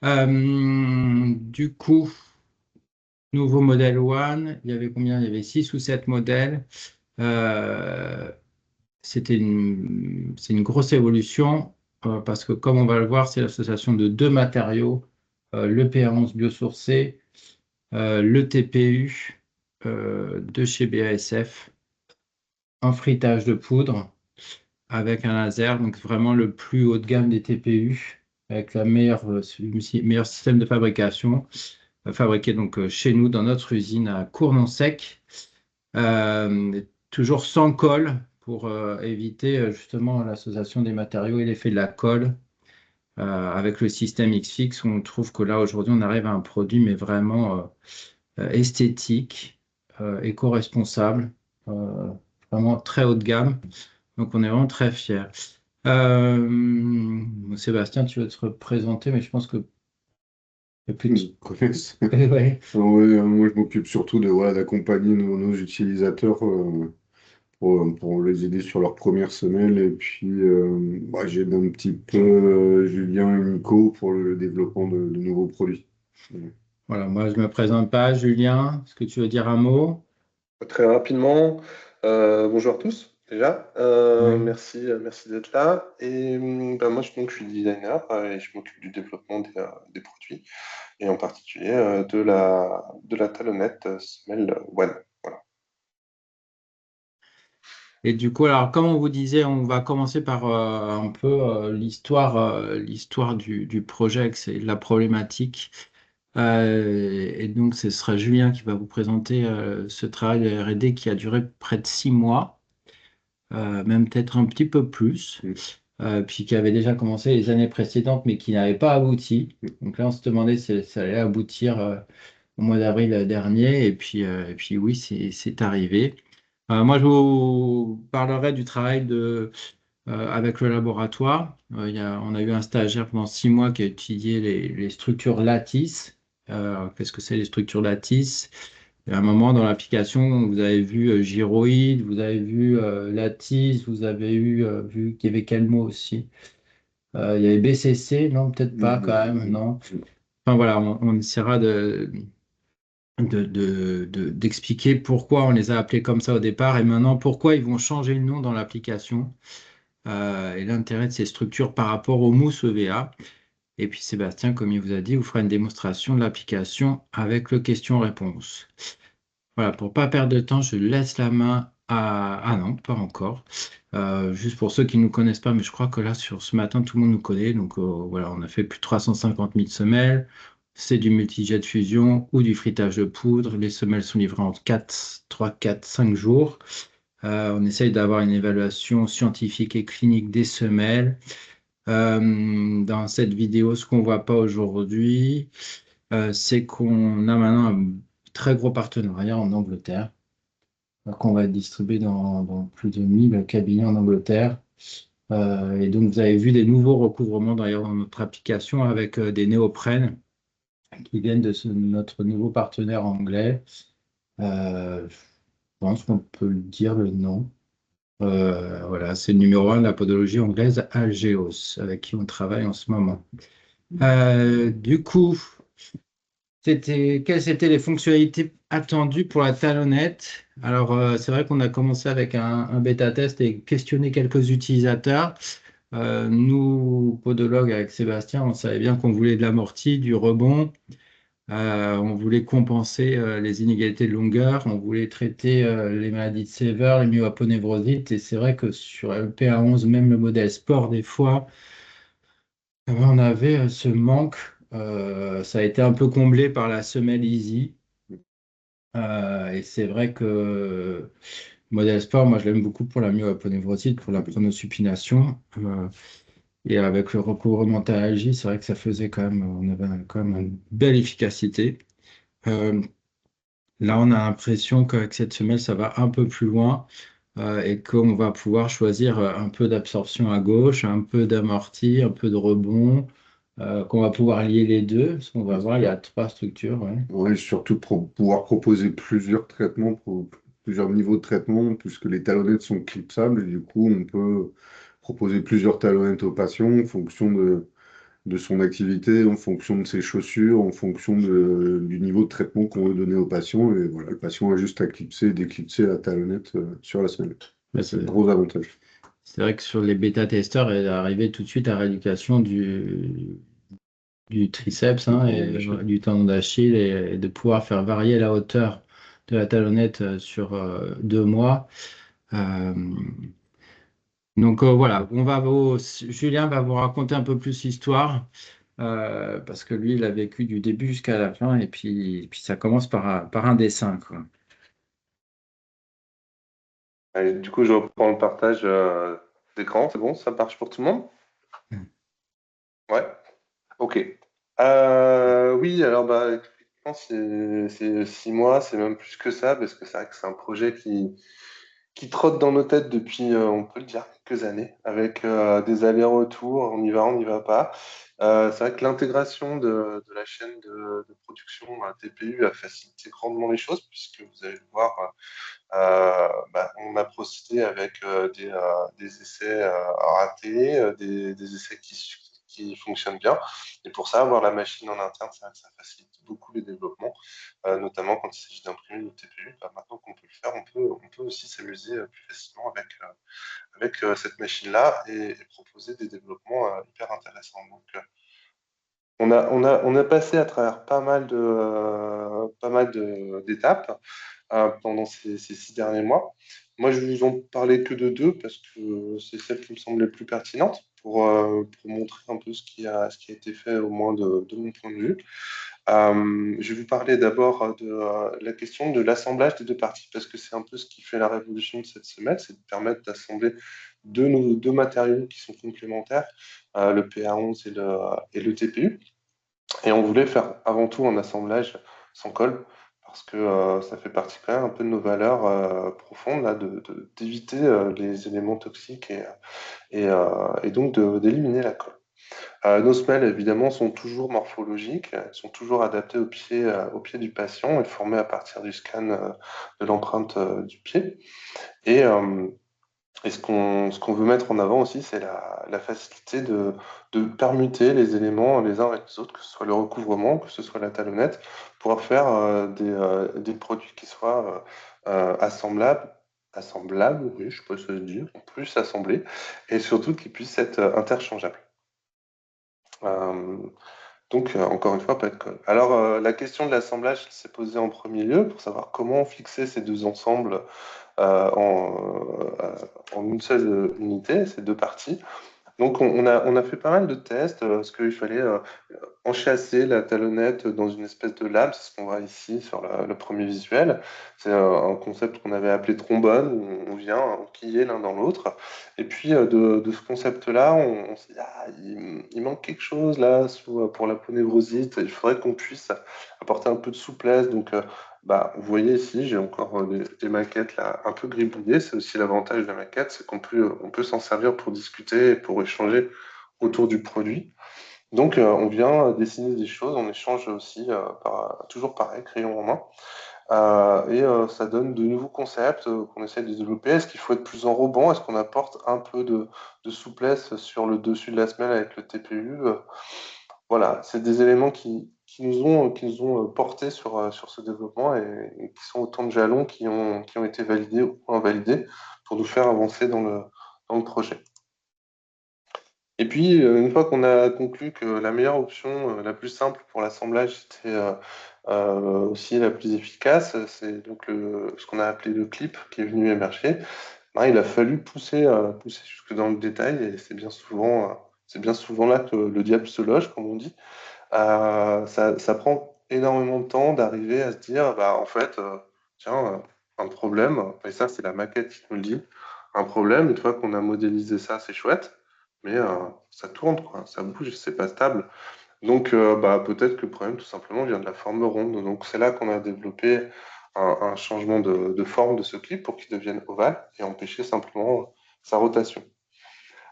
Du coup, nouveau modèle One, il y avait combien? Il y avait 6 ou 7 modèles. Euh, c'est une grosse évolution parce que, comme on va le voir, c'est l'association de deux matériaux, le PA11 biosourcé, le TPU de chez BASF, un frittage de poudre avec un laser, donc vraiment le plus haut de gamme des TPU, avec la meilleur système de fabrication, fabriqué donc chez nous dans notre usine à Cournon-Sec. Toujours sans colle pour éviter justement l'association des matériaux et l'effet de la colle. Avec le système X-Fix, on trouve que là aujourd'hui on arrive à un produit mais vraiment esthétique, éco-responsable, euh, vraiment très haut de gamme. Donc on est vraiment très fiers. Sébastien, tu veux te représenter, mais je pense que il y a plus de... Ils connaissent. Ouais. Ouais, moi, je m'occupe surtout de voilà, d'accompagner nos utilisateurs pour les aider sur leur première semelle. Et puis, j'aide un petit peu Julien et Nico pour le développement de nouveaux produits. Ouais. Voilà, moi je me présente pas. Julien, est-ce que tu veux dire un mot? Très rapidement, bonjour à tous déjà. Oui. Merci d'être là. Et moi, je suis designer et je m'occupe du développement des produits et en particulier de la talonnette semelle One. Voilà. Et du coup, alors, comme on vous disait, on va commencer par un peu l'histoire du projet, que c'est la problématique. Et donc, ce sera Julien qui va vous présenter ce travail de R&D qui a duré près de 6 mois, même peut-être un petit peu plus, Mm. puis qui avait déjà commencé les années précédentes, mais qui n'avait pas abouti. Donc là, on se demandait si ça allait aboutir au mois d'avril dernier, et puis oui, c'est arrivé. Moi, je vous parlerai du travail avec le laboratoire. On a eu un stagiaire pendant 6 mois qui a étudié les structures lattices. Qu'est-ce que c'est les structures lattices? Et à un moment dans l'application, vous avez vu gyroïde, vous avez vu lattice, vous avez vu qu'il y avait quel mot aussi? Il y avait BCC, non, peut-être pas quand même, non. Enfin voilà, on essaiera d'expliquer pourquoi on les a appelés comme ça au départ et maintenant pourquoi ils vont changer le nom dans l'application et l'intérêt de ces structures par rapport au mousse EVA. Et puis Sébastien, comme il vous a dit, vous fera une démonstration de l'application avec le question-réponse. Voilà, pour pas perdre de temps, je laisse la main à... Ah non, pas encore. Juste pour ceux qui ne nous connaissent pas, mais je crois que là, sur ce matin, tout le monde nous connaît. Donc voilà, on a fait plus de 350 000 semelles. C'est du multijet de fusion ou du frittage de poudre. Les semelles sont livrées en 4, 3, 4, 5 jours. On essaye d'avoir une évaluation scientifique et clinique des semelles. Dans cette vidéo, ce qu'on ne voit pas aujourd'hui, c'est qu'on a maintenant un très gros partenariat en Angleterre, qu'on va distribuer dans plus de 1000 cabinets en Angleterre. Et donc, vous avez vu des nouveaux recouvrements d'ailleurs dans notre application avec des néoprènes qui viennent de notre nouveau partenaire anglais. Je pense qu'on peut le dire le nom. Voilà, c'est le numéro 1 de la podologie anglaise, Algeos, avec qui on travaille en ce moment. Du coup, quelles étaient les fonctionnalités attendues pour la talonnette? Alors, c'est vrai qu'on a commencé avec un bêta-test et questionné quelques utilisateurs. Nous, podologues, avec Sébastien, on savait bien qu'on voulait de l'amorti, du rebond. On voulait compenser les inégalités de longueur. On voulait traiter les maladies de Sever, les myoaponeuvrosites. Et c'est vrai que sur le PA11, même le modèle sport, des fois, on avait ce manque. Ça a été un peu comblé par la semelle Easy. Et c'est vrai que le modèle sport, moi, je l'aime beaucoup pour la myoaponevrosite, pour la pronosupination. Et avec le recouvrement TALJ, c'est vrai que ça faisait quand même, on avait quand même une belle efficacité. Euh, Là, on a l'impression qu'avec cette semelle, ça va un peu plus loin et qu'on va pouvoir choisir un peu d'absorption à gauche, un peu d'amorti, un peu de rebond, qu'on va pouvoir lier les deux. Parce qu'on va Et voir, il y a trois structures. Ouais. ouais, surtout pouvoir proposer plusieurs traitements, plusieurs niveaux de traitement, puisque les talonnettes sont clipsables. Et du coup, on peut proposer plusieurs talonnettes aux patients en fonction de son activité, en fonction de ses chaussures, en fonction du niveau de traitement qu'on veut donner au patient. Et voilà, le patient a juste à clipser et déclipser la talonnette sur la semelle. Bah, C'est le gros avantage. c'est vrai que sur les bêta-testeurs, elle est arrivée tout de suite à rééducation du triceps Le hein, tendon et d'Achille. du tendon d'Achille et de pouvoir faire varier la hauteur de la talonnette sur 2 mois. Euh, donc voilà, Julien va vous raconter un peu plus l'histoire parce que lui, il a vécu du début jusqu'à la fin et puis ça commence par un dessin, quoi. Allez, du coup, je reprends le partage d'écran. C'est bon, ça marche pour tout le monde? Ouais. Ok. Oui, alors bah, effectivement, c'est 6 mois, c'est même plus que ça, parce que c'est vrai que c'est un projet qui trotte dans nos têtes depuis, on peut le dire, quelques années, avec des allers-retours, on y va, on n'y va pas. C'est vrai que l'intégration de la chaîne de production TPU a facilité grandement les choses, puisque vous allez le voir, bah, on a procédé avec des essais ratés, des essais qui fonctionnent bien. Et pour ça, avoir la machine en interne, c'est vrai que ça facilite beaucoup les développements, notamment quand il s'agit d'imprimer une TPU. Bah, maintenant qu'on peut le faire, on peut aussi s'amuser plus facilement avec cette machine-là et proposer des développements hyper intéressants. Donc, on a passé à travers d'étapes pendant ces 6 derniers mois. Moi, je vais vous en parler que de deux parce que c'est celle qui me semble les plus pertinente pour montrer un peu ce qui a été fait, au moins de mon point de vue. Je vais vous parler d'abord de la question de l'assemblage des deux parties parce que c'est un peu ce qui fait la révolution de cette semaine, c'est de permettre d'assembler deux matériaux qui sont complémentaires, le PA11 et le TPU. Et on voulait faire avant tout un assemblage sans colle, parce que ça fait partie quand même un peu de nos valeurs profondes, là, d'éviter les éléments toxiques et donc d'éliminer la colle. Nos semelles, évidemment, sont toujours morphologiques, elles sont toujours adaptées au pied du patient et formées à partir du scan de l'empreinte du pied. Et, ce qu'on veut mettre en avant aussi, c'est la facilité de permuter les éléments les uns avec les autres, que ce soit le recouvrement, que ce soit la talonnette, pouvoir faire des produits qui soient assemblables, oui, je peux se dire, en plus assemblés, et surtout qui puissent être interchangeables. Euh, donc, encore une fois, pas de colle. Alors, la question de l'assemblage s'est posée en premier lieu pour savoir comment fixer ces deux ensembles en une seule unité, ces deux parties. Donc, on a fait pas mal de tests, parce qu'il fallait enchâsser la talonnette dans une espèce de lame, c'est ce qu'on voit ici sur le premier visuel. C'est un concept qu'on avait appelé trombone, où on vient enquiller l'un dans l'autre. Et puis, de ce concept-là, on s'est dit, ah, il manque quelque chose là pour la ponévrosite, il faudrait qu'on puisse apporter un peu de souplesse. Donc, bah, vous voyez ici, j'ai encore des maquettes là un peu gribouillées. C'est aussi l'avantage de la maquette, c'est on peut s'en servir pour discuter et pour échanger autour du produit. Donc, on vient dessiner des choses, on échange aussi, toujours pareil, crayon en main. Et ça donne de nouveaux concepts qu'on essaie de développer. Est-ce qu'il faut être plus enrobant? Est-ce qu'on apporte un peu de souplesse sur le dessus de la semelle avec le TPU? Voilà, c'est des éléments qui nous ont portés sur ce développement et qui sont autant de jalons qui ont été validés ou invalidés pour nous faire avancer dans le projet. Et puis, une fois qu'on a conclu que la meilleure option, la plus simple pour l'assemblage, c'était aussi la plus efficace, c'est donc ce qu'on a appelé le clip qui est venu émerger. Ben, il a fallu pousser jusque dans le détail et c'est bien souvent là que le diable se loge, comme on dit. Ça prend énormément de temps d'arriver à se dire, bah, en fait, tiens, un problème, et ça, c'est la maquette qui nous le dit, un problème, une fois qu'on a modélisé ça, c'est chouette, mais ça tourne, quoi, ça bouge, c'est pas stable. Donc, bah, peut-être que le problème, tout simplement, vient de la forme ronde. Donc, c'est là qu'on a développé un changement de forme de ce clip pour qu'il devienne ovale et empêcher simplement sa rotation.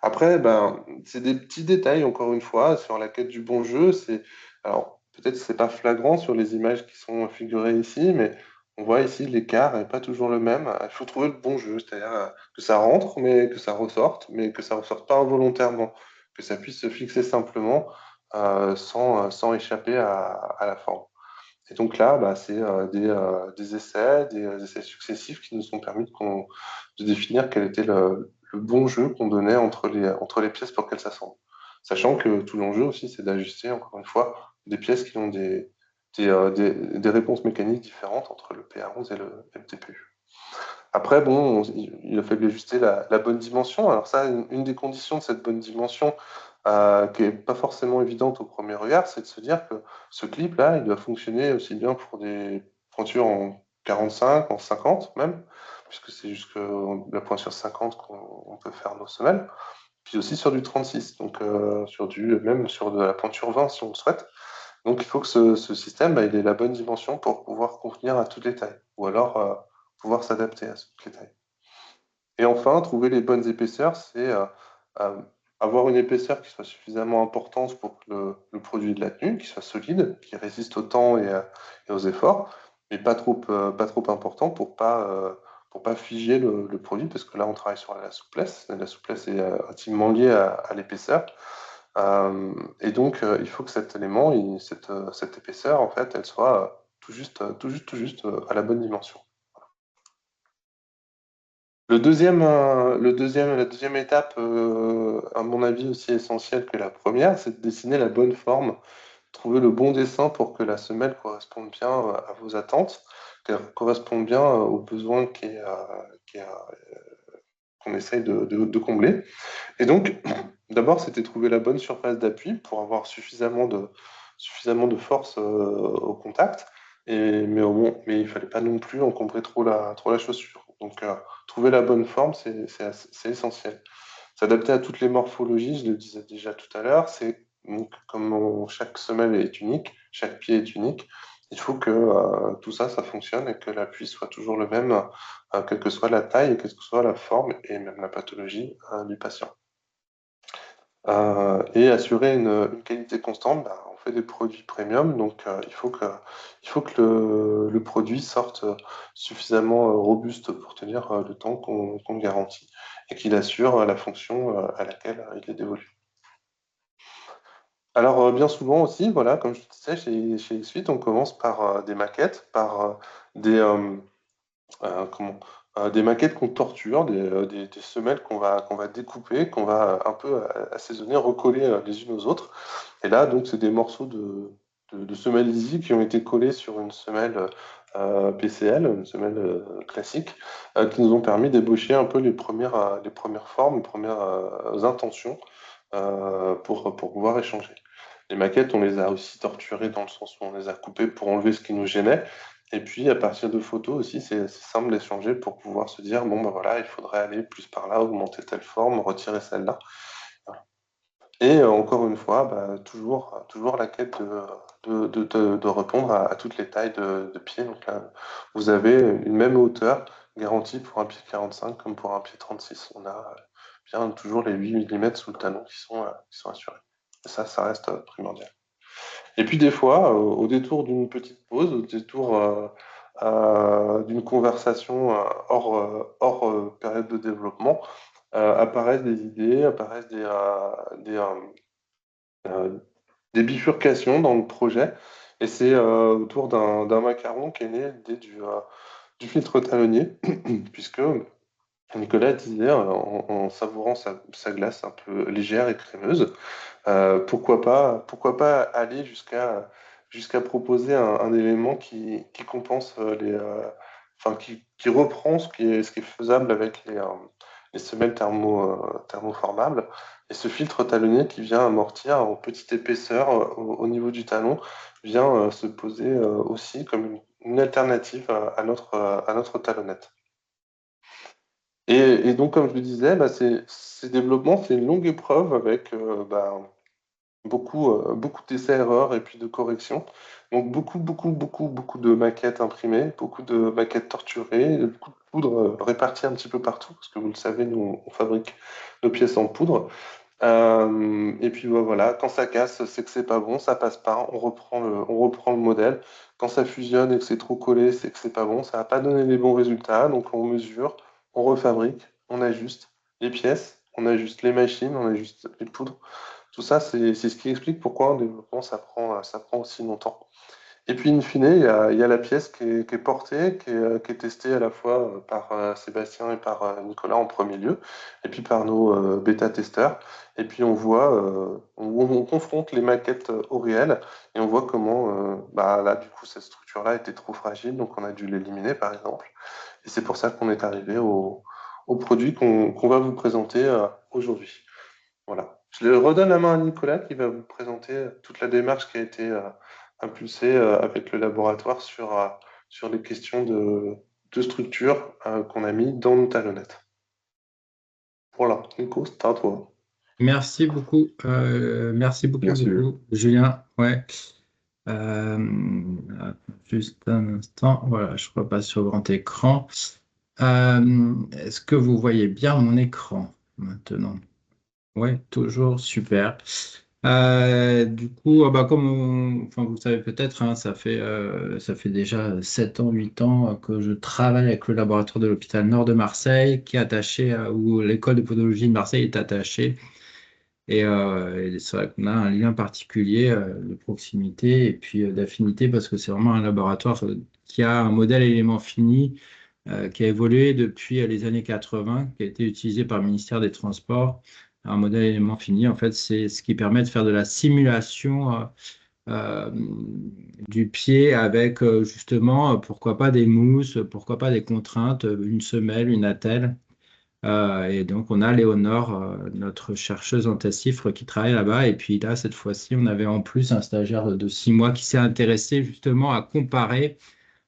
Après, ben, c'est des petits détails, encore une fois, sur la quête du bon jeu. Alors, peut-être que c'est pas flagrant sur les images qui sont figurées ici, mais on voit ici l'écart n'est pas toujours le même. Il faut trouver le bon jeu, c'est-à-dire que ça rentre, mais que ça ressorte pas involontairement, que ça puisse se fixer simplement sans échapper à la forme. Et donc là, c'est des essais successifs qui nous ont permis de définir quel était le bon jeu qu'on donnait entre les pièces pour qu'elles s'assemblent. Sachant que tout l'enjeu aussi, c'est d'ajuster, encore une fois, des pièces qui ont des réponses mécaniques différentes entre le PA11 et le TPU. Après, bon, il a fallu ajuster la bonne dimension. Alors ça, une des conditions de cette bonne dimension, qui n'est pas forcément évidente au premier regard, c'est de se dire que ce clip-là, il doit fonctionner aussi bien pour des pointures en 45, en 50 même, puisque c'est jusque la pointure 50 qu'on peut faire nos semelles, puis aussi sur du 36, donc même sur de la pointure 20 si on le souhaite. Donc il faut que ce système, il ait la bonne dimension pour pouvoir convenir à toutes les tailles, ou alors pouvoir s'adapter à toutes les tailles. Et enfin, trouver les bonnes épaisseurs, c'est euh, avoir une épaisseur qui soit suffisamment importante pour que le produit ait de la tenue, qui soit solide, qui résiste au temps et aux efforts, mais pas trop important pour pas figer le produit, parce que là, on travaille sur la souplesse. La souplesse est intimement liée à l'épaisseur. Et donc, il faut que cet élément, cette épaisseur, en fait, elle soit tout juste à la bonne dimension. La deuxième étape, à mon avis aussi essentielle que la première, c'est de dessiner la bonne forme, trouver le bon dessin pour que la semelle corresponde bien à vos attentes, qu'elle corresponde bien aux besoins qu'on essaye de combler. Et donc, d'abord, c'était trouver la bonne surface d'appui pour avoir suffisamment de force au contact. Mais il fallait pas non plus encombrer trop la chaussure. Donc, trouver la bonne forme, c'est essentiel. S'adapter à toutes les morphologies, je le disais déjà tout à l'heure, c'est donc chaque semelle est unique, chaque pied est unique. Il faut que tout ça, ça fonctionne et que l'appui soit toujours le même, quelle que soit la taille et quelle que soit la forme et même la pathologie du patient. Et assurer une qualité constante, on fait des produits premium, donc il faut que le produit sorte suffisamment robuste pour tenir le temps qu'on garantit et qu'il assure la fonction à laquelle il est dévolu. Alors, bien souvent aussi, voilà, comme je te disais, chez Suite, on commence par des maquettes, par des, comment, des maquettes qu'on torture, des semelles qu'on va découper, qu'on va un peu assaisonner, recoller les unes aux autres. Et là, donc, c'est des morceaux de semelles Easy qui ont été collés sur une semelle PCL, une semelle classique, qui nous ont permis d'ébaucher un peu les premières formes, les premières intentions pour pouvoir échanger. Les maquettes, on les a aussi torturées dans le sens où on les a coupées pour enlever ce qui nous gênait. Et puis, à partir de photos aussi, c'est simple d'échanger pour pouvoir se dire, bon, ben voilà, il faudrait aller plus par là, augmenter telle forme, retirer celle-là. Voilà. Et encore une fois, toujours la quête de répondre à toutes les tailles de pieds. Donc là, vous avez une même hauteur garantie pour un pied 45 comme pour un pied 36. On a bien toujours les 8 mm sous le talon qui sont assurés. Et ça reste primordial. Et puis des fois, au détour d'une petite pause, au détour d'une conversation hors période de développement, apparaissent des idées, apparaissent euh, des bifurcations dans le projet. Et c'est autour d'un macaron qu'est née l'idée du filtre talonnier, puisque Nicolas disait, en savourant sa glace un peu légère et crémeuse, pourquoi pas aller jusqu'à proposer un élément qui compense qui reprend ce qui est faisable avec les semelles thermoformables et ce filtre talonnier qui vient amortir en petite épaisseur au niveau du talon vient se poser aussi comme une alternative à notre talonnette. Et donc, comme je le disais, ces développements, c'est une longue épreuve avec beaucoup d'essais-erreurs et puis de corrections. Donc beaucoup de maquettes imprimées, beaucoup de maquettes torturées, beaucoup de poudre répartie un petit peu partout, parce que vous le savez, nous, on fabrique nos pièces en poudre. Et puis voilà, quand ça casse, c'est que c'est pas bon, ça passe pas, on reprend le modèle. Quand ça fusionne et que c'est trop collé, c'est que c'est pas bon, ça va pas donner les bons résultats, donc on mesure, on refabrique, on ajuste les pièces, on ajuste les machines, on ajuste les poudres. Tout ça, c'est ce qui explique pourquoi en développement, ça prend aussi longtemps. Et puis, in fine, il y a la pièce qui est portée, qui est testée à la fois par Sébastien et par Nicolas en premier lieu, et puis par nos bêta-testeurs. Et puis, on confronte les maquettes au réel, et on voit comment, bah, là, du coup, cette structure-là était trop fragile, donc on a dû l'éliminer, par exemple. Et c'est pour ça qu'on est arrivé au produit qu'on va vous présenter aujourd'hui. Voilà. Je le redonne la main à Nicolas qui va vous présenter toute la démarche qui a été impulsée avec le laboratoire sur les questions de structure qu'on a mis dans nos talonnettes. Voilà, Nico, c'est à toi. Merci beaucoup du Merci. coup, Julien. Ouais. Euh, Juste un instant, voilà, je repasse sur grand écran. Est-ce que vous voyez bien mon écran maintenant? Oui, toujours super. Du coup, bah, enfin, vous le savez peut-être, hein, ça fait déjà 7 ans, 8 ans que je travaille avec le laboratoire de l'hôpital Nord de Marseille, qui est attaché, où l'école de podologie de Marseille est attachée. Et c'est vrai qu'on a un lien particulier de proximité et puis d'affinité parce que c'est vraiment un laboratoire qui a un modèle élément fini qui a évolué depuis les années 80, qui a été utilisé par le ministère des Transports. Un modèle élément fini, en fait, c'est ce qui permet de faire de la simulation euh, du pied avec justement, pourquoi pas des mousses, pourquoi pas des contraintes, une semelle, une attelle. Et donc, on a Léonore, notre chercheuse en test chiffres, qui travaille là-bas. Et puis là, cette fois-ci, on avait en plus un stagiaire de 6 mois qui s'est intéressé justement à comparer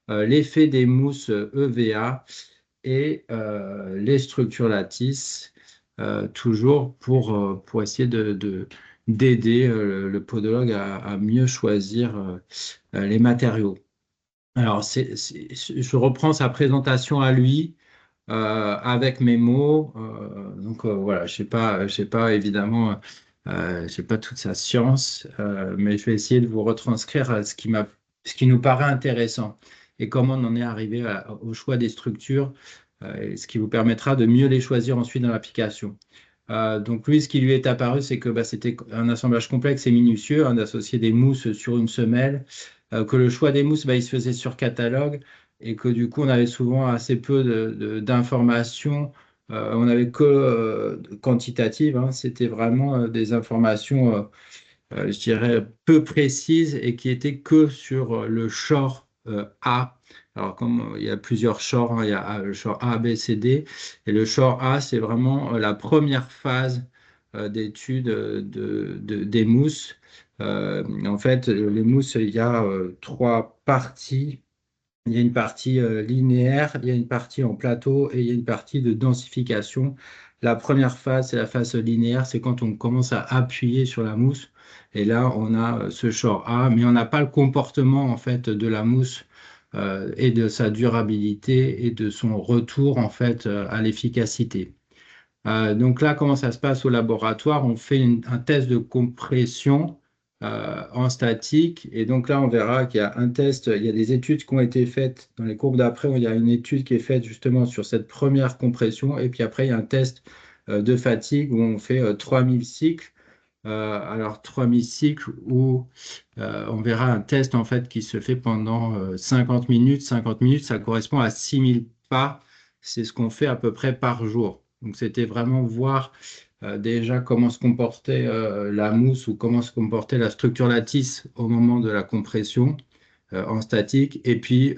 l'effet des mousses EVA et les structures lattices, toujours pour essayer d'aider le podologue à mieux choisir les matériaux. Alors, je reprends sa présentation à lui avec mes mots. Donc voilà, je sais pas évidemment, j'ai pas toute sa science, mais je vais essayer de vous retranscrire ce qui nous paraît intéressant et comment on en est arrivé au choix des structures, et ce qui vous permettra de mieux les choisir ensuite dans l'application. Donc lui, ce qui lui est apparu, c'est que bah, c'était un assemblage complexe et minutieux, hein, d'associer des mousses sur une semelle, que le choix des mousses, bah, il se faisait sur catalogue et que du coup, on avait souvent assez peu d'informations. On n'avait que quantitatives, hein. C'était vraiment des informations, je dirais, peu précises et qui étaient que sur le short A. Alors, comme il y a plusieurs shorts, hein, il y a le short A, B, C, D. Et le short A, c'est vraiment la première phase d'étude des mousses. En fait, les mousses, il y a trois parties. Il y a une partie linéaire, il y a une partie en plateau et il y a une partie de densification. La première phase, c'est la phase linéaire, c'est quand on commence à appuyer sur la mousse. Et là, on a ce short A, mais on n'a pas le comportement en fait de la mousse et de sa durabilité et de son retour en fait à l'efficacité. Donc là, comment ça se passe au laboratoire? On fait un test de compression en statique. Et donc là, on verra qu'il y a un test, il y a des études qui ont été faites dans les courbes d'après. Il y a une étude qui est faite justement sur cette première compression. Et puis après, il y a un test de fatigue où on fait 3000 cycles. Alors 3000 cycles où on verra un test en fait qui se fait pendant 50 minutes. 50 minutes, ça correspond à 6000 pas. C'est ce qu'on fait à peu près par jour. Donc c'était vraiment voir déjà comment se comportait la mousse ou comment se comportait la structure lattice au moment de la compression en statique et puis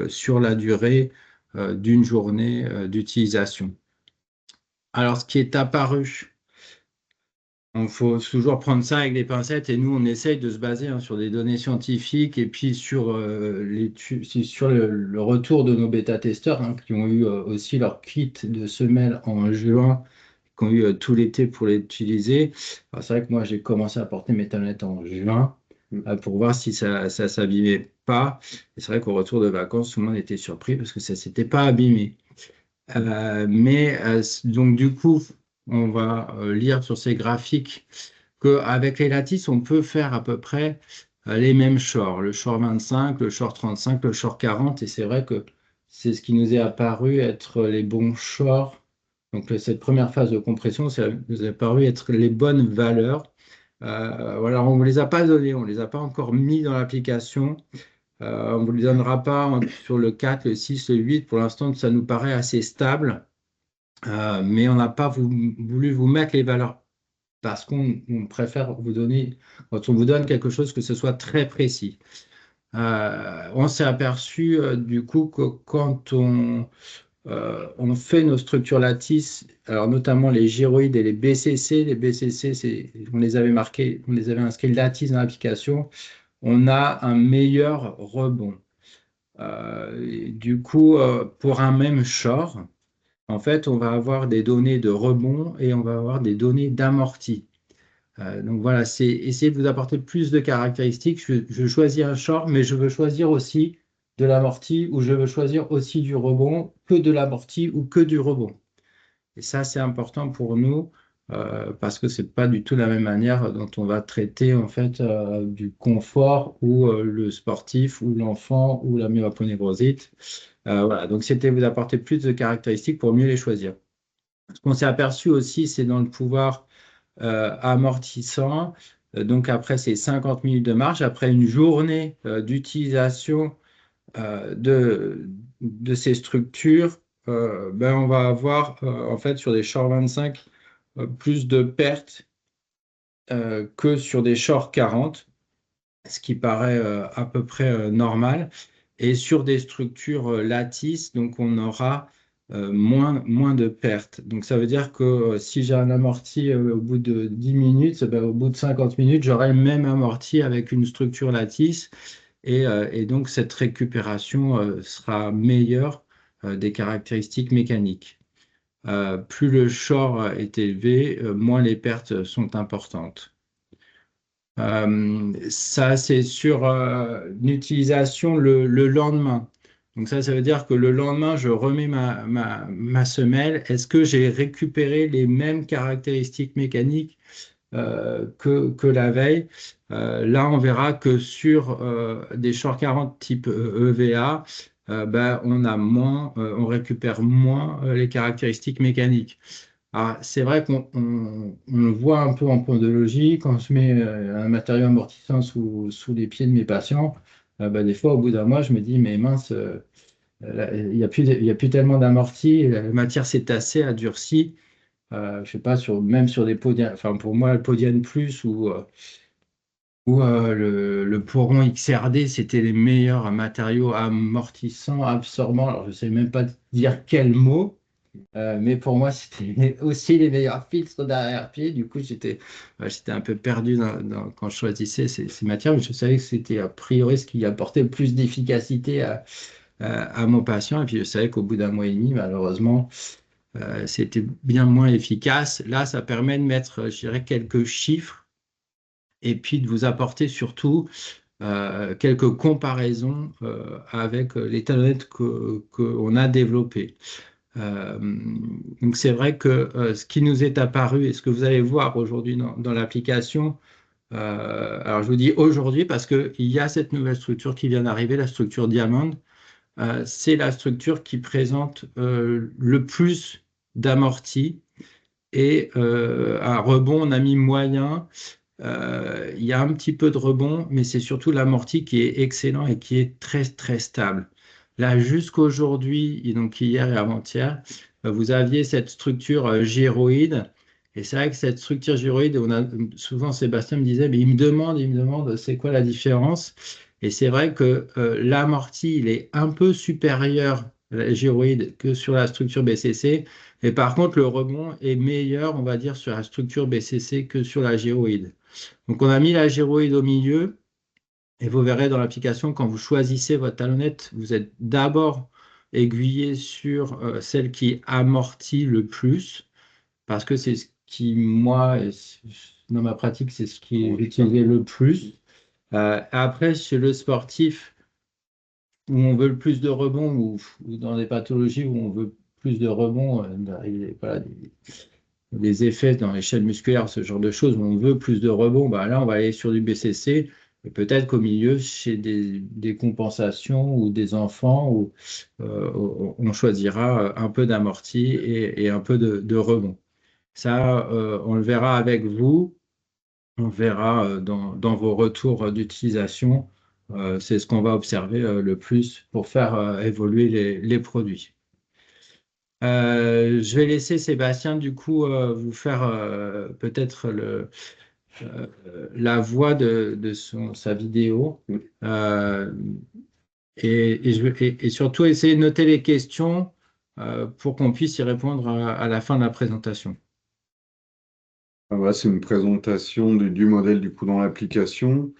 sur la durée d'une journée d'utilisation. Alors ce qui est apparu. Il faut toujours prendre ça avec des pincettes et nous, on essaye de se baser hein, sur des données scientifiques et puis sur, sur le retour de nos bêta-testeurs hein, qui ont eu aussi leur kit de semelles en juin, qui ont eu tout l'été pour l'utiliser. Alors, c'est vrai que moi, j'ai commencé à porter mes tablettes en juin pour voir si ça s'abîmait pas. Et c'est vrai qu'au retour de vacances, tout le monde était surpris parce que ça s'était pas abîmé. Donc du coup, on va lire sur ces graphiques qu'avec les lattices, on peut faire à peu près les mêmes shorts, le short 25, le short 35, le short 40, et c'est vrai que c'est ce qui nous est apparu être les bons shorts. Donc cette première phase de compression, ça nous est apparu être les bonnes valeurs. Voilà, on ne vous les a pas donnés, on ne les a pas encore mis dans l'application. On ne vous les donnera pas sur le 4, le 6, le 8. Pour l'instant, ça nous paraît assez stable. Mais on n'a pas voulu vous mettre les valeurs parce qu'on préfère vous donner, quand on vous donne quelque chose, que ce soit très précis. On s'est aperçu du coup que quand on fait nos structures lattices, alors notamment les gyroïdes et les BCC, on les avait marqués, on les avait inscrits lattices dans l'application, on a un meilleur rebond. Du coup, pour un même short, en fait, on va avoir des données de rebond et on va avoir des données d'amorti. Donc voilà, c'est essayer de vous apporter plus de caractéristiques. Je choisis un short, mais je veux choisir aussi de l'amorti ou je veux choisir aussi du rebond, que de l'amorti ou que du rebond. Et ça, c'est important pour nous parce que c'est pas du tout la même manière dont on va traiter en fait du confort ou le sportif ou l'enfant ou la myoaponévrosite. Voilà, donc c'était vous apporter plus de caractéristiques pour mieux les choisir. Ce qu'on s'est aperçu aussi, c'est dans le pouvoir amortissant. Donc après ces 50 minutes de marche, après une journée d'utilisation de ces structures, ben on va avoir en fait sur des short 25 plus de pertes que sur des short 40, ce qui paraît à peu près normal. Et sur des structures lattices, donc on aura moins de pertes. Donc ça veut dire que si j'ai un amorti au bout de 10 minutes, ben, au bout de 50 minutes, j'aurai le même amorti avec une structure lattice. Et donc cette récupération sera meilleure des caractéristiques mécaniques. Plus le short est élevé, moins les pertes sont importantes. Ça, c'est sur l'utilisation le lendemain. Donc ça veut dire que le lendemain, je remets ma semelle. Est-ce que j'ai récupéré les mêmes caractéristiques mécaniques que la veille? Là, on verra que sur des short 40 type EVA, ben, on récupère moins les caractéristiques mécaniques. Ah, c'est vrai qu'on le voit un peu en pondologie, quand je mets un matériau amortissant sous les pieds de mes patients, bah, des fois, au bout d'un mois, je me dis, mais mince, là, il y a plus tellement d'amorti, la matière s'est tassée, a durci. Je sais pas, même sur des podiums, enfin pour moi, le Podium Plus ou le Poron XRD, c'était les meilleurs matériaux amortissants, absorbants. Alors, je ne sais même pas dire quel mot. Mais pour moi, c'était aussi les meilleurs filtres d'arrière-pied. Du coup, j'étais un peu perdu quand je choisissais ces matières. Mais je savais que c'était a priori ce qui apportait le plus d'efficacité à mon patient. Et puis, je savais qu'au bout d'un mois et demi, malheureusement, c'était bien moins efficace. Là, ça permet de mettre, je dirais, quelques chiffres et puis de vous apporter surtout quelques comparaisons avec les talonnettes qu'on a développées. Euh, donc c'est vrai que ce qui nous est apparu et ce que vous allez voir aujourd'hui dans l'application, alors je vous dis aujourd'hui parce qu'il y a cette nouvelle structure qui vient d'arriver, la structure Diamond. C'est la structure qui présente le plus d'amortis et un rebond, on a mis moyen. Il y a un petit peu de rebond, mais c'est surtout l'amorti qui est excellent et qui est très très stable. Là, jusqu'aujourd'hui, et donc hier et avant-hier, vous aviez cette structure gyroïde. Et c'est vrai que cette structure gyroïde, souvent Sébastien me disait, mais il me demande, c'est quoi la différence? Et c'est vrai que l'amorti, il est un peu supérieur à la gyroïde que sur la structure BCC. Et par contre, le rebond est meilleur, on va dire, sur la structure BCC que sur la gyroïde. Donc, on a mis la gyroïde au milieu et vous verrez dans l'application, quand vous choisissez votre talonnette, vous êtes d'abord aiguillé sur celle qui amortit le plus parce que c'est ce qui, moi, dans ma pratique, c'est ce qui est utilisé le plus. Après, chez le sportif, où on veut le plus de rebonds ou dans des pathologies où on veut plus de rebonds, voilà, des effets dans les chaînes musculaires, ce genre de choses, où on veut plus de rebond, bah là, on va aller sur du BCC. Et peut-être qu'au milieu, chez des compensations ou des enfants, où on choisira un peu d'amorti et un peu de rebond. Ça, on le verra avec vous. On verra dans vos retours d'utilisation. C'est ce qu'on va observer le plus pour faire évoluer les produits. Je vais laisser Sébastien du coup vous faire peut-être euh, la voix de sa vidéo. Euh, et surtout essayer de noter les questions pour qu'on puisse y répondre à la fin de la présentation. Ah, voilà, c'est une présentation du modèle du coup dans l'application.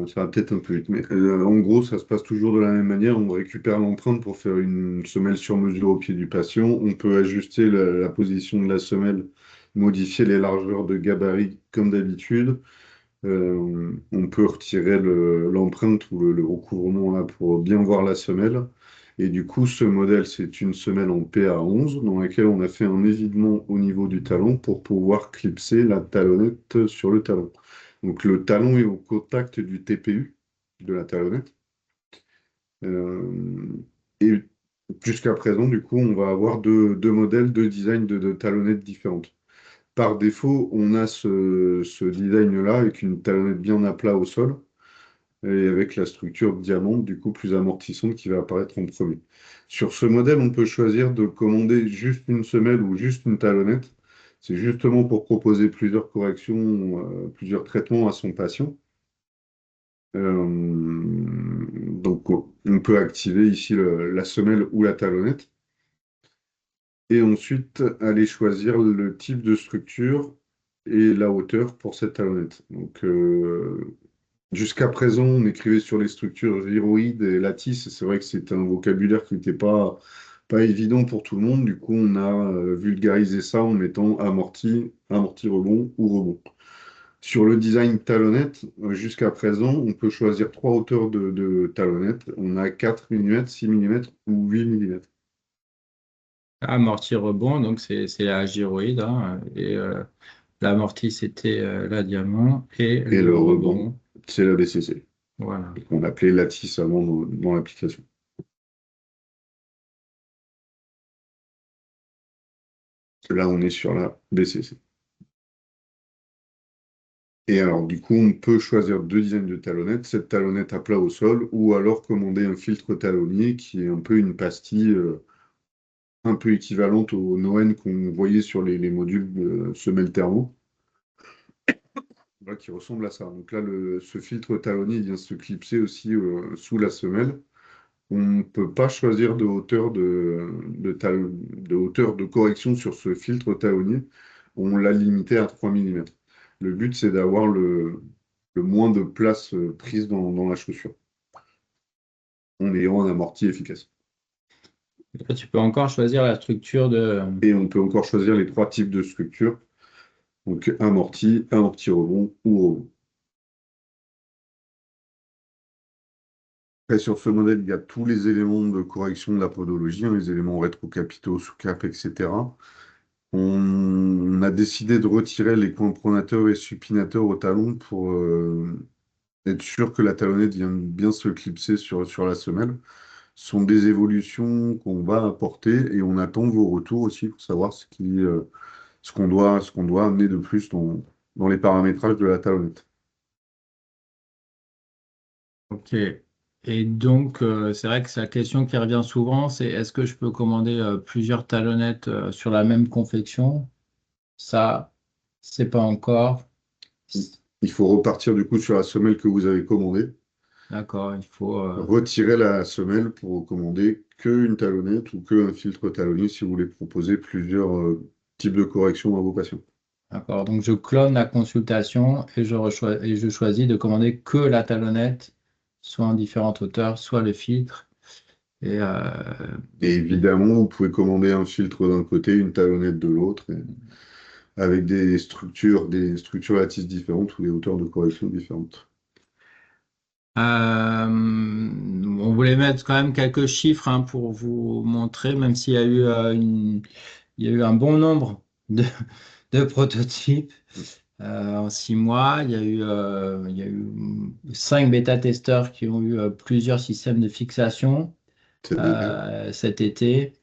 Ça va peut-être un peu vite, mais en gros, ça se passe toujours de la même manière. On récupère l'empreinte pour faire une semelle sur mesure au pied du patient. On peut ajuster la position de la semelle, modifier les largeurs de gabarit comme d'habitude. On peut retirer l'empreinte ou le recouvrement là pour bien voir la semelle. Et du coup, ce modèle, c'est une semelle en PA11 dans laquelle on a fait un évidement au niveau du talon pour pouvoir clipser la talonnette sur le talon. Donc le talon est au contact du TPU de la talonnette. Euh, et jusqu'à présent, du coup, on va avoir deux modèles, deux designs de talonnettes différentes. Par défaut, on a ce design-là avec une talonnette bien à plat au sol et avec la structure diamant, du coup, plus amortissante qui va apparaître en premier. Sur ce modèle, on peut choisir de commander juste une semelle ou juste une talonnette. C'est justement pour proposer plusieurs corrections, plusieurs traitements à son patient. Donc, on peut activer ici la semelle ou la talonnette. Et ensuite, aller choisir le type de structure et la hauteur pour cette talonnette. Donc, jusqu'à présent, on écrivait sur les structures gyroïdes et lattices. C'est vrai que c'était un vocabulaire qui n'était pas évident pour tout le monde. Du coup, on a vulgarisé ça en mettant amorti, amorti rebond ou rebond. Sur le design talonnette, jusqu'à présent, on peut choisir trois hauteurs de talonnette. On a 4 mm, 6 mm ou 8 mm. Amorti rebond, donc c'est la gyroïde, hein, et l'amorti c'était la diamant et Et le le rebond, rebond. c'est la BCC, Voilà. qu'on appelait lattice avant dans l'application. Là, on est sur la BCC. Et alors, du coup, on peut choisir deux dizaines de talonnettes, cette talonnette à plat au sol, ou alors commander un filtre talonnier qui est un peu une pastille un peu équivalente au Noen qu'on voyait sur les modules de semelle thermo, là, qui ressemble à ça. Donc là, ce filtre talonnier il vient se clipser aussi sous la semelle. On ne peut pas choisir de hauteur de correction sur ce filtre talonnier. On l'a limité à 3 mm. Le but, c'est d'avoir le moins de place prise dans la chaussure, en ayant un amorti efficace. Là, tu peux encore choisir la structure de. Et on peut encore choisir les trois types de structures, donc amorti rebond ou rebond. Après, sur ce modèle, il y a tous les éléments de correction de la podologie, hein, les éléments rétrocapitaux, sous-cap, etc. On a décidé de retirer les coins pronateurs et supinateurs au talon pour être sûr que la talonnette vienne bien se clipser sur la semelle. Ce sont des évolutions qu'on va apporter et on attend vos retours aussi pour savoir ce qu'on doit amener de plus dans les paramétrages de la talonnette. Ok. Et donc, c'est vrai que c'est la question qui revient souvent, c'est est-ce que je peux commander plusieurs talonnettes sur la même confection? Ça, c'est pas encore. Il faut repartir du coup sur la semelle que vous avez commandée, D'accord, il faut. retirer la semelle pour commander qu'une talonnette ou qu'un filtre talonnier si vous voulez proposer plusieurs types de corrections à vos patients. D'accord, donc je clone la consultation et et je choisis de commander que la talonnette, soit en différentes hauteurs, soit le filtre. Et, Et évidemment, vous pouvez commander un filtre d'un côté, une talonnette de l'autre, avec des structures lattices différentes ou des hauteurs de correction différentes. on voulait mettre quand même quelques chiffres hein, pour vous montrer, même s'il y a eu, il y a eu un bon nombre de prototypes en 6 mois. Il y a eu 5 bêta-testeurs qui ont eu plusieurs systèmes de fixation C'est début. cet été.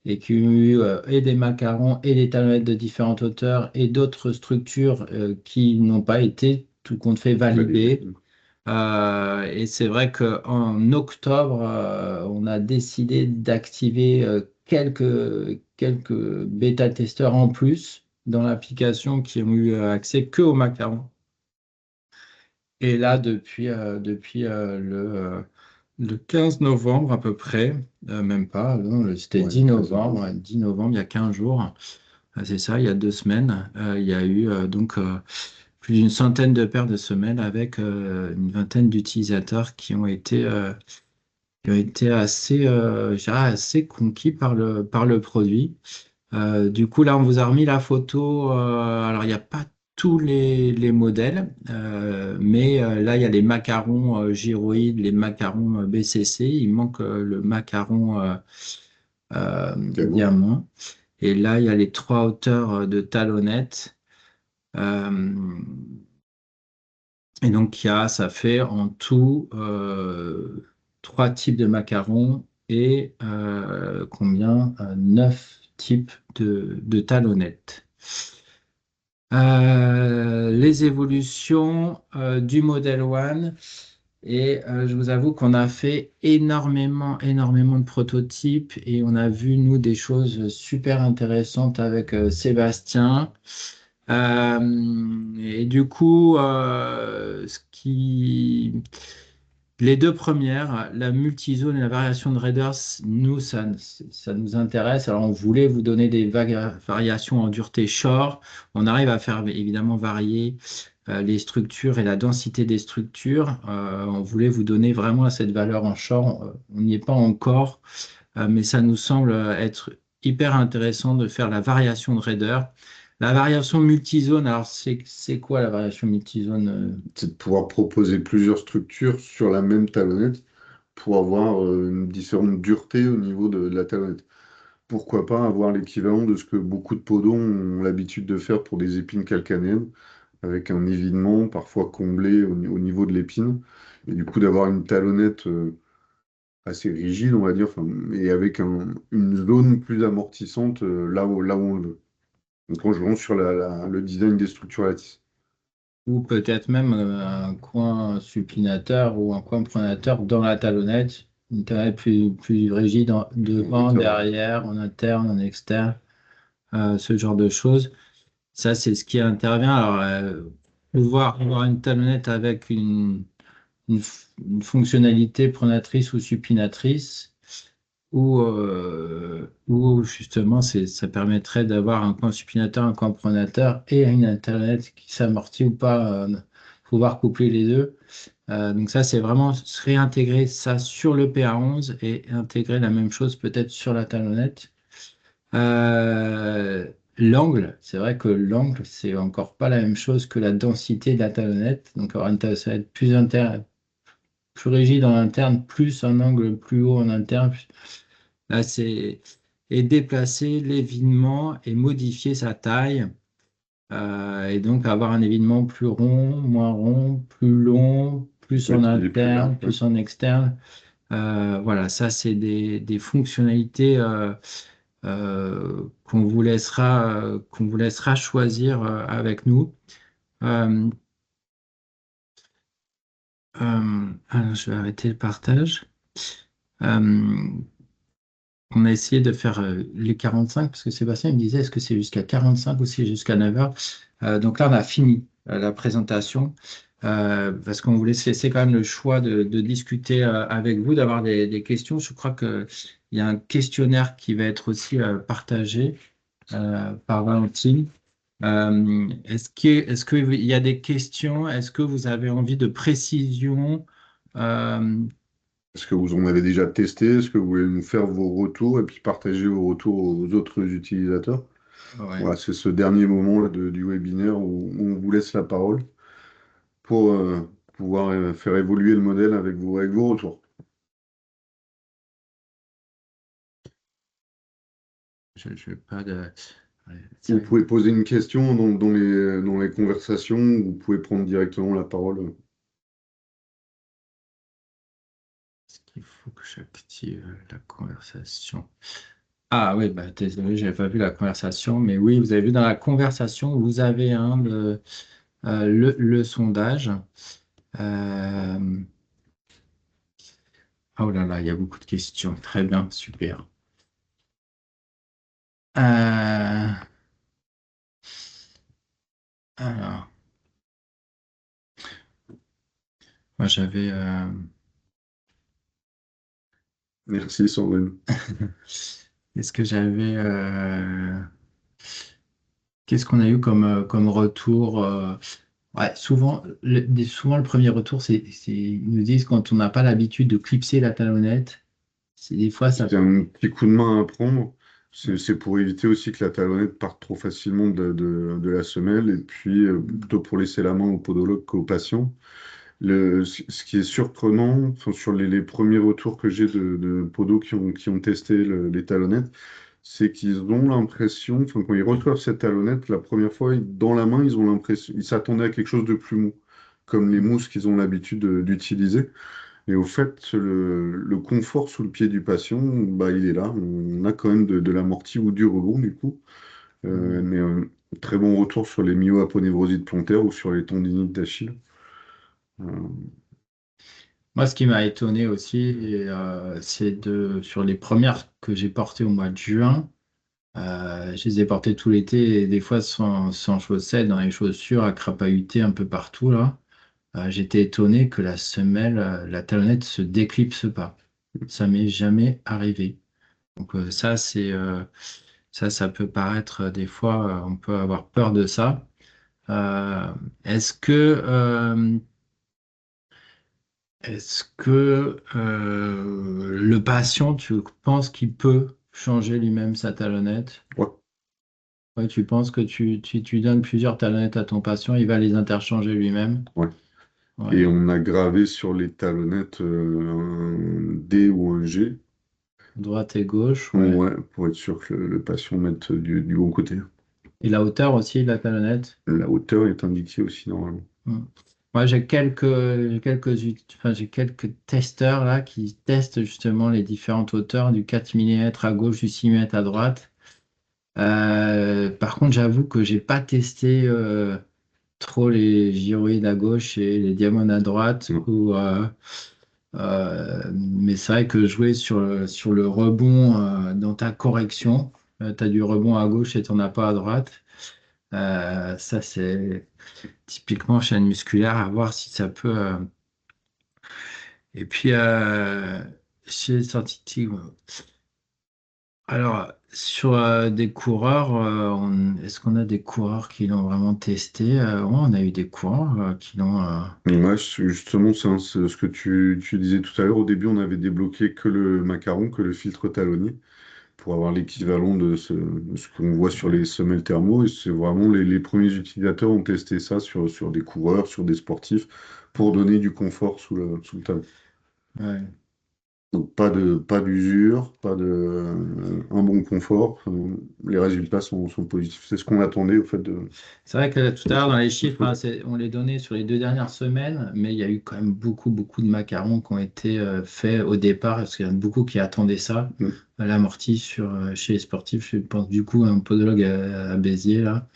et qui ont eu et des macarons et des talonnettes de différentes hauteurs et d'autres structures qui n'ont pas été, tout compte fait, Validé. validées. Et c'est vrai qu'en octobre, on a décidé d'activer quelques bêta-testeurs en plus dans l'application qui ont eu accès que aux macarons. Et là, depuis le 15 novembre à peu près, même pas, non, c'était Ouais, 10 15 novembre, novembre. ouais, 10 novembre, il y a 15 jours, c'est ça, il y a 2 semaines, il y a eu plus d'une centaine de paires de semelles avec une vingtaine d'utilisateurs qui ont été assez, je dirais, assez conquis par le produit. Du coup, là, on vous a remis la photo. Alors, il n'y a pas tous les modèles, mais là, il y a les macarons gyroïdes, les macarons BCC. Il manque le macaron Diamant. diamant. Et là, il y a les 3 hauteurs de talonnettes. Euh, et donc, ça fait en tout 3 types de macarons et combien? 9 types de talonnettes. Les évolutions du Model One. Et je vous avoue qu'on a fait énormément de prototypes et on a vu, nous, des choses super intéressantes avec Sébastien. Et du coup, les 2 premières, la multizone et la variation de Raiders, nous, ça nous intéresse. Alors, on voulait vous donner des variations en dureté short. On arrive à faire évidemment varier les structures et la densité des structures. On voulait vous donner vraiment cette valeur en short. On n'y est pas encore, mais ça nous semble être hyper intéressant de faire la variation de Raider. La variation multizone, alors c'est quoi la variation multizone? C'est de pouvoir proposer plusieurs structures sur la même talonnette pour avoir une différente dureté au niveau de la talonnette. Pourquoi pas avoir l'équivalent de ce que beaucoup de podons ont l'habitude de faire pour des épines calcanéennes, avec un évidement parfois comblé au niveau de l'épine, et du coup d'avoir une talonnette assez rigide, on va dire, enfin, et avec une zone plus amortissante là où on le veut. Donc en jouant sur le design des structures lattices. Ou peut-être même un coin supinateur ou un coin pronateur dans la talonnette. Une talonnette plus rigide devant, Exactement. derrière, en interne, en externe, ce genre de choses. Ça, c'est ce qui intervient. Alors, pouvoir avoir une talonnette avec une fonctionnalité pronatrice ou supinatrice, ou justement, ça permettrait d'avoir un coin supinateur, un coin pronateur et une Internet qui s'amortit ou pas, pouvoir coupler les deux. Donc ça, c'est vraiment se réintégrer ça sur le PA11 et intégrer la même chose peut-être sur la talonnette. L'angle, c'est vrai que l'angle, c'est encore pas la même chose que la densité de la talonnette. Donc avoir une talonnette plus rigide en interne, plus un angle plus haut en interne. Là, c'est et déplacer l'évitement et modifier sa taille. Et donc avoir un évitement plus rond, moins rond, plus long, plus Ouais, en qui est plus large. interne, Ouais. plus en externe. Voilà, ça, c'est des fonctionnalités qu'on vous laissera choisir avec nous. Euh, alors, je vais arrêter le partage. Euh, On a essayé de faire les 45 parce que Sébastien me disait est-ce que c'est jusqu'à 45 ou c'est jusqu'à 9 heures? Donc là, on a fini la présentation parce qu'on voulait se laisser quand même le choix de discuter avec vous, d'avoir des questions. Je crois qu'il y a un questionnaire qui va être aussi partagé par Valentine. Est-ce qu'il y a des questions? Est-ce que vous avez envie de précision? Euh, Est-ce que vous en avez déjà testé? Est-ce que vous voulez nous faire vos retours et puis partager vos retours aux autres utilisateurs? ouais. Voilà, c'est ce dernier moment là, du webinaire où on vous laisse la parole pour pouvoir faire évoluer le modèle avec vos retours. Je vais pas de. Ouais, c'est Vous vrai. pouvez poser une question dans les conversations, ou vous pouvez prendre directement la parole. Est-ce qu'il faut que j'active la conversation? Ah oui, bah, désolé, j'avais pas vu la conversation, mais oui, vous avez vu dans la conversation, vous avez le sondage. Euh, oh là là, il y a beaucoup de questions. Très bien, super. Euh, alors, moi j'avais. Merci Sandrine. Qu'est-ce que j'avais Qu'est-ce qu'on a eu comme retour ouais, souvent le premier retour, ils nous disent quand on n'a pas l'habitude de clipser la talonnette, c'est des fois ça. C'est un petit coup de main à prendre. C'est pour éviter aussi que la talonnette parte trop facilement de la semelle et puis plutôt pour laisser la main au podologue qu'au patient. Ce qui est surprenant, enfin, sur les premiers retours que j'ai de podos qui ont testé les talonnettes, c'est qu'ils ont l'impression, enfin, quand ils reçoivent cette talonnette, la première fois, dans la main, ils ont l'impression, ils s'attendaient à quelque chose de plus mou, comme les mousses qu'ils ont l'habitude d'utiliser. Et au fait, le confort sous le pied du patient, bah, il est là. On a quand même de l'amorti ou du rebond, du coup. Mais très bon retour sur les myoaponévrosites plantaires ou sur les tendinites d'Achille. Euh, Moi, ce qui m'a étonné aussi, c'est sur les premières que j'ai portées au mois de juin, je les ai portées tout l'été et des fois sans chaussettes, dans les chaussures, à crapahuter un peu partout là. J'étais étonné que la semelle, la talonnette se déclipse pas. Ça m'est jamais arrivé. Donc ça peut paraître des fois, on peut avoir peur de ça. Euh, est-ce que le patient, tu penses qu'il peut changer lui-même sa talonnette? ouais, Ouais, tu penses que tu donnes plusieurs talonnettes à ton patient, il va les interchanger lui-même? ouais. Et Ouais. on a gravé sur les talonnettes un D ou un G, Droite et gauche, ouais. ouais, pour être sûr que le patient mette du bon côté. Et la hauteur aussi de la talonnette? La hauteur est indiquée aussi normalement. Hmm. Moi, j'ai quelques testeurs là qui testent justement les différentes hauteurs du 4 mm à gauche, du 6 mm à droite. Par contre, j'avoue que j'ai pas testé trop les gyroïdes à gauche et les diamants à droite. Non. Mais c'est vrai que jouer sur le rebond dans ta correction, tu as du rebond à gauche et tu n'en as pas à droite. Ça, c'est typiquement chaîne musculaire, à voir si ça peut. Et puis, chez Scientifique, alors, sur des coureurs, est-ce qu'on a des coureurs qui l'ont vraiment testé? Ouais, on a eu des coureurs qui l'ont. Moi, justement, c'est ce que tu disais tout à l'heure. Au début, on avait débloqué que le macaron, que le filtre talonnier, pour avoir l'équivalent de ce qu'on voit sur les semelles thermo. Et c'est vraiment les premiers utilisateurs ont testé ça sur des coureurs, sur des sportifs, pour donner du confort sous le talon. Ouais. Donc pas d'usure, un bon confort. Les résultats sont positifs. C'est ce qu'on attendait au fait C'est vrai que tout à l'heure, dans les de chiffres, hein, ce- on les donnait sur les 2 dernières semaines, mais il y a eu quand même beaucoup, beaucoup de macarons qui ont été faits au départ, parce qu'il y en a beaucoup qui attendaient ça, Mm. l'amorti chez les sportifs. Je pense du coup à un podologue à Béziers, là,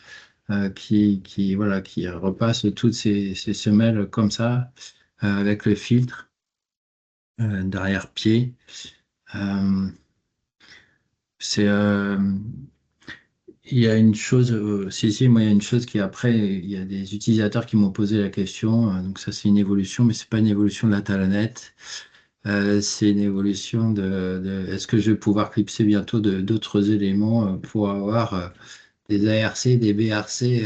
voilà, qui repasse toutes ces semelles comme ça, avec le filtre derrière-pied. Euh, c'est, Il y a une chose, si, moi, il y a une chose qui après, il y a des utilisateurs qui m'ont posé la question, donc ça c'est une évolution, mais c'est pas une évolution de la talonnette, c'est une évolution est-ce que je vais pouvoir clipser bientôt d'autres éléments pour avoir des ARC, des BRC,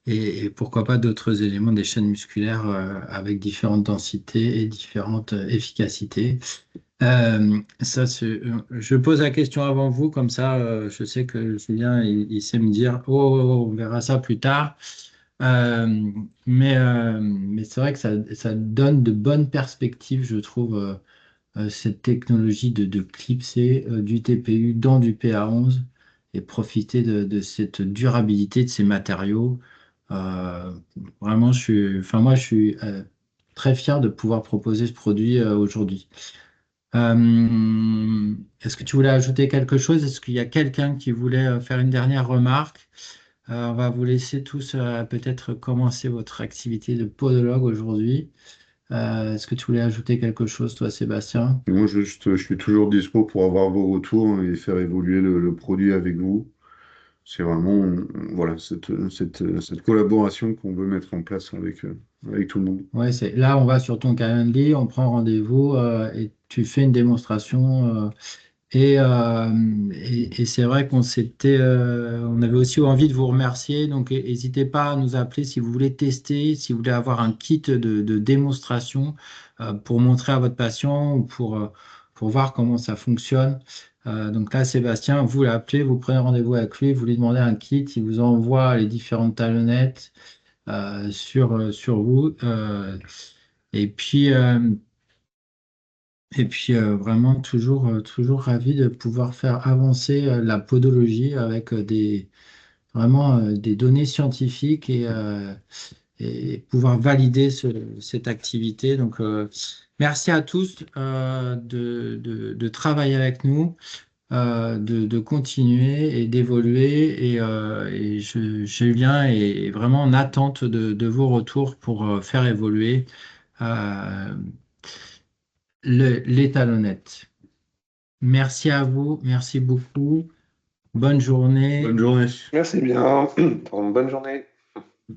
et pourquoi pas d'autres éléments des chaînes musculaires avec différentes densités et différentes efficacités. Je pose la question avant vous, comme ça, je sais que Julien, il sait me dire, oh, oh, oh, on verra ça plus tard. Mais c'est vrai que ça donne de bonnes perspectives, je trouve, cette technologie de clipser du TPU dans du PA11 et profiter de cette durabilité de ces matériaux. Euh, Vraiment, enfin, moi, je suis très fier de pouvoir proposer ce produit aujourd'hui. Est-ce que tu voulais ajouter quelque chose? Est-ce qu'il y a quelqu'un qui voulait faire une dernière remarque? On va vous laisser tous peut-être commencer votre activité de podologue aujourd'hui. Est-ce que tu voulais ajouter quelque chose, toi, Sébastien? Et moi, je suis toujours dispo pour avoir vos retours et faire évoluer le produit avec vous. C'est vraiment voilà, cette collaboration qu'on veut mettre en place avec tout le monde. Ouais, là, on va sur ton calendrier, on prend rendez-vous et tu fais une démonstration. Et c'est vrai on avait aussi envie de vous remercier. Donc, n'hésitez pas à nous appeler si vous voulez tester, si vous voulez avoir un kit de démonstration pour montrer à votre patient ou pour voir comment ça fonctionne. Donc là, Sébastien, vous l'appelez, vous prenez rendez-vous avec lui, vous lui demandez un kit, il vous envoie les différentes talonnettes sur vous. Et puis, euh, vraiment, toujours ravi de pouvoir faire avancer la podologie avec vraiment des données scientifiques et pouvoir valider cette activité. Donc, merci à tous de travailler avec nous, de continuer et d'évoluer. Julien est vraiment en attente de vos retours pour faire évoluer euh, les talonnettes. Merci à vous, merci beaucoup. Bonne Bonne journée. journée. Merci bien. Bonne journée.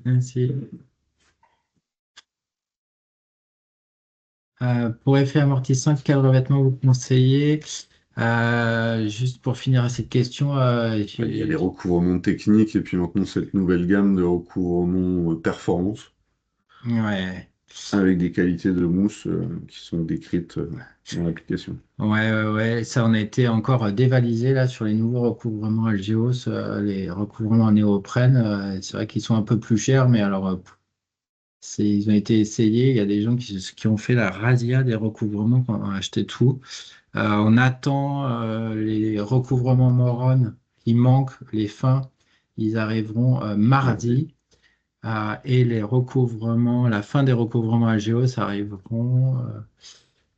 Merci. Pour effet amortissant, quel revêtement vous conseillez? Juste pour finir cette question, Il y a les recouvrements techniques et puis maintenant cette nouvelle gamme de recouvrements performance ouais, avec des qualités de mousse qui sont décrites dans l'application. ouais, ça en a été encore dévalisé là sur les nouveaux recouvrements Algeos, les recouvrements en néoprène. C'est vrai qu'ils sont un peu plus chers, mais alors ils ont été essayés. Il y a des gens qui ont fait la razzia des recouvrements, qui ont acheté tout. On attend les recouvrements Moron qui manquent, les fins. Ils arriveront mardi. Et la fin des recouvrements Algéos arriveront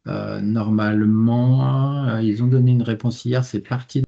normalement. Ils ont donné une réponse hier, c'est parti.